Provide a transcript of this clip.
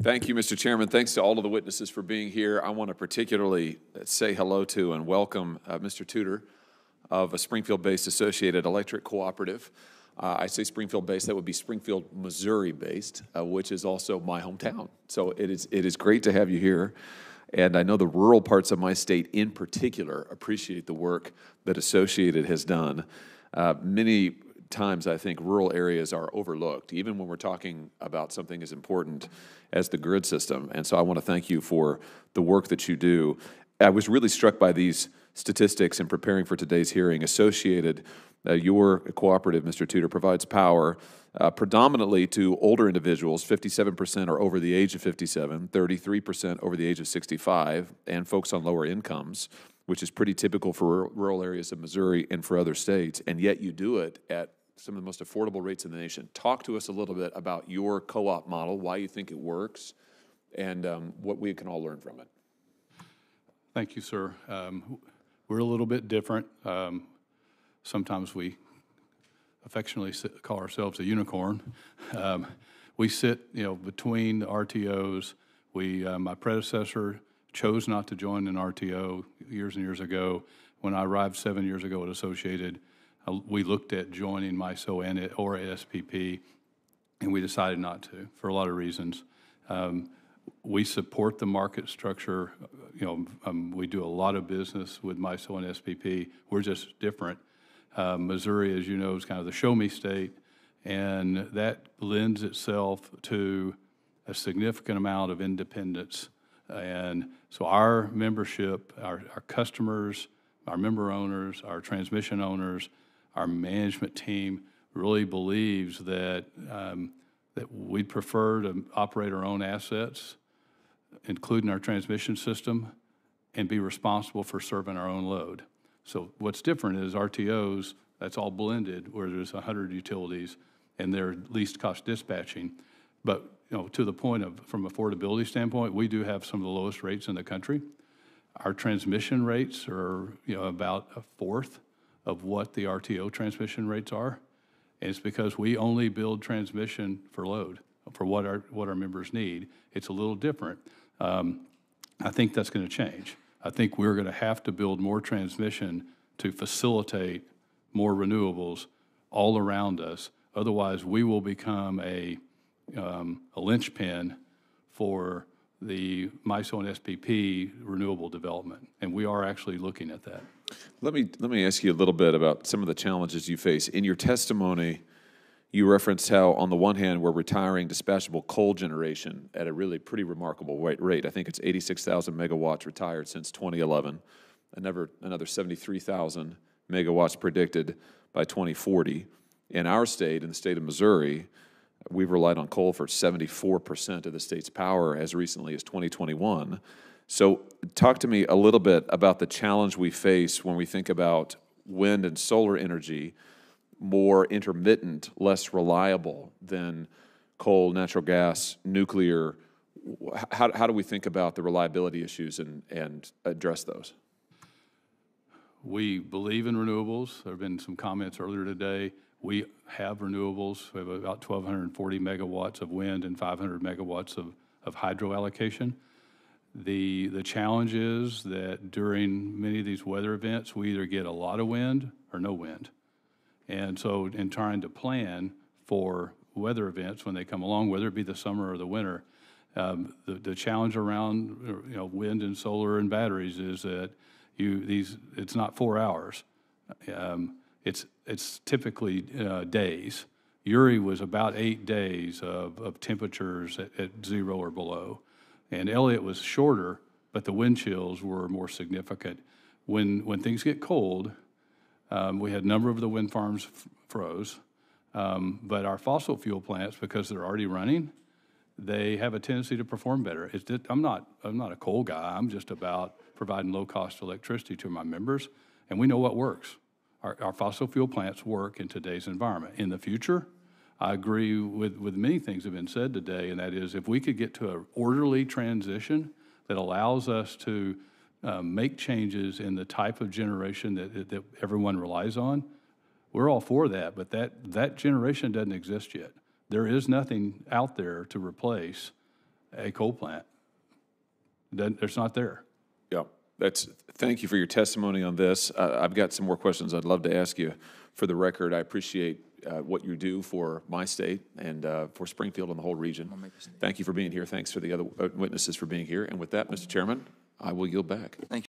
Thank you, Mr. Chairman. Thanks to all of the witnesses for being here. I want to particularly say hello to and welcome Mr. Tudor of a Springfield-based Associated Electric Cooperative. I say Springfield-based, that would be Springfield, Missouri-based, which is also my hometown. So it is great to have you here. And I know the rural parts of my state in particular appreciate the work that Associated has done. Many times I think rural areas are overlooked, even when we're talking about something as important as the grid system. And so I want to thank you for the work that you do. I was really struck by these statistics in preparing for today's hearing. Associated, your cooperative, Mr. Tudor, provides power predominantly to older individuals. 57% are over the age of 57, 33% over the age of 65, and folks on lower incomes, which is pretty typical for rural areas of Missouri and for other states, and yet you do it at some of the most affordable rates in the nation. Talk to us a little bit about your co-op model, why you think it works, and what we can all learn from it. Thank you, sir. We're a little bit different. Sometimes we affectionately call ourselves a unicorn. We sit, between the RTOs. My predecessor chose not to join an RTO years and years ago. When I arrived 7 years ago at Associated, we looked at joining MISO or SPP, and we decided not to for a lot of reasons. We support the market structure. We do a lot of business with MISO and SPP. We're just different. Missouri, as you know, is kind of the show-me state, and that lends itself to a significant amount of independence. And so our membership, our customers, our member owners, our transmission owners, our management team really believes that that we'd prefer to operate our own assets, including our transmission system, and be responsible for serving our own load. So what's different is RTOs, that's all blended, where there's 100 utilities, and they're least cost dispatching. But to the point of, from affordability standpoint, we do have some of the lowest rates in the country. Our transmission rates are about a fourth of what the RTO transmission rates are. And it's because we only build transmission for load, for what our members need. It's a little different. I think that's going to change. I think we're going to have to build more transmission to facilitate more renewables all around us. Otherwise, we will become a linchpin for the MISO and SPP renewable development, and we are actually looking at that. Let me ask you a little bit about some of the challenges you face. In your testimony, you referenced how, on the one hand, we're retiring dispatchable coal generation at a really pretty remarkable rate. I think it's 86,000 megawatts retired since 2011, another 73,000 megawatts predicted by 2040. In our state, in the state of Missouri, we've relied on coal for 74% of the state's power as recently as 2021. So talk to me a little bit about the challenge we face when we think about wind and solar energy, more intermittent, less reliable than coal, natural gas, nuclear. How do we think about the reliability issues and address those? We believe in renewables. There have been some comments earlier today. We have renewables. We have about 1,240 megawatts of wind and 500 megawatts of hydro allocation. The challenge is that during many of these weather events, we either get a lot of wind or no wind. And so in trying to plan for weather events when they come along, whether it be the summer or the winter, the challenge around wind and solar and batteries is that it's not 4 hours. It's typically days. Uri was about 8 days of temperatures at 0 or below. And Elliott was shorter, but the wind chills were more significant. When things get cold, we had a number of the wind farms froze, but our fossil fuel plants, because they're already running, they have a tendency to perform better. I'm not a coal guy. I'm just about providing low-cost electricity to my members, and we know what works. Our fossil fuel plants work in today's environment. In the future, I agree with many things that have been said today, and that is if we could get to an orderly transition that allows us to make changes in the type of generation that everyone relies on, we're all for that, but that generation doesn't exist yet. There is nothing out there to replace a coal plant. It's not there. Yeah, thank you for your testimony on this. I've got some more questions I'd love to ask you. For the record, I appreciate what you do for my state and for Springfield and the whole region. Thank you for being here. Thanks for the other witnesses for being here. And with that, Mr. Chairman, I will yield back. Thank you.